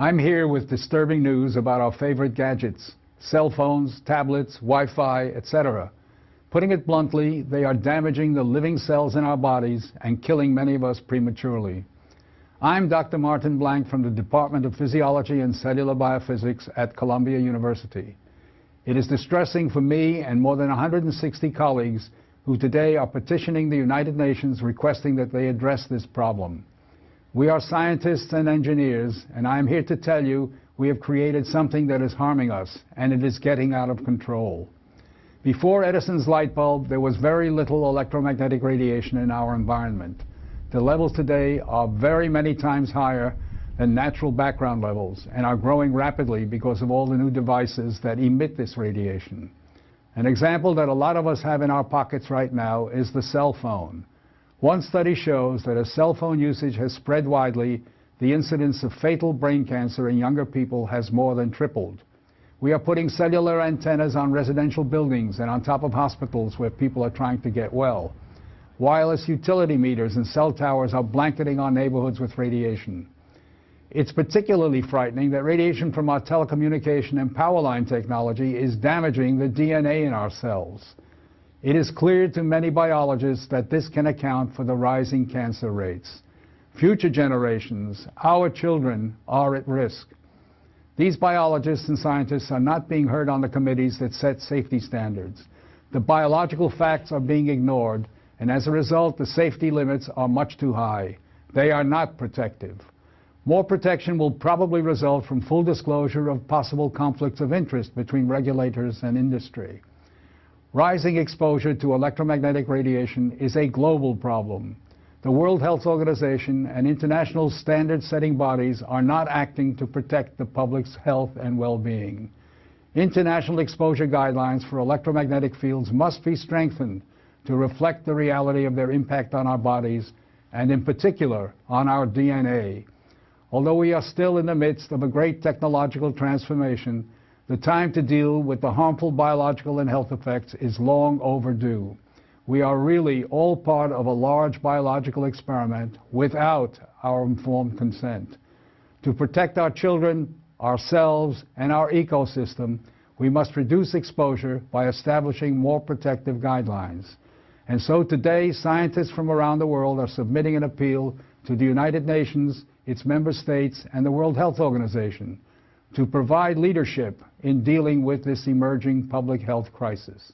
I'm here with disturbing news about our favorite gadgets, cell phones, tablets, Wi-Fi, etc. Putting it bluntly, they are damaging the living cells in our bodies and killing many of us prematurely. I'm Dr. Martin Blank from the Department of Physiology and Cellular Biophysics at Columbia University. It is distressing for me and more than 160 colleagues who today are petitioning the United Nations requesting that they address this problem. We are scientists and engineers, and I am here to tell you we have created something that is harming us, and it is getting out of control. Before Edison's light bulb, there was very little electromagnetic radiation in our environment. The levels today are very many times higher than natural background levels and are growing rapidly because of all the new devices that emit this radiation. An example that a lot of us have in our pockets right now is the cell phone. One study shows that as cell phone usage has spread widely, the incidence of fatal brain cancer in younger people has more than tripled. We are putting cellular antennas on residential buildings and on top of hospitals where people are trying to get well. Wireless utility meters and cell towers are blanketing our neighborhoods with radiation. It's particularly frightening that radiation from our telecommunication and power line technology is damaging the DNA in our cells. It is clear to many biologists that this can account for the rising cancer rates. Future generations, our children, are at risk. These biologists and scientists are not being heard on the committees that set safety standards. The biological facts are being ignored, and as a result, the safety limits are much too high. They are not protective. More protection will probably result from full disclosure of possible conflicts of interest between regulators and industry. Rising exposure to electromagnetic radiation is a global problem. The World Health Organization and international standard-setting bodies are not acting to protect the public's health and well-being. International exposure guidelines for electromagnetic fields must be strengthened to reflect the reality of their impact on our bodies and, in particular, on our DNA. Although we are still in the midst of a great technological transformation, the time to deal with the harmful biological and health effects is long overdue. We are really all part of a large biological experiment without our informed consent. To protect our children, ourselves, and our ecosystem, we must reduce exposure by establishing more protective guidelines. And so today, scientists from around the world are submitting an appeal to the United Nations, its member states, and the World Health Organization to provide leadership in dealing with this emerging public health crisis.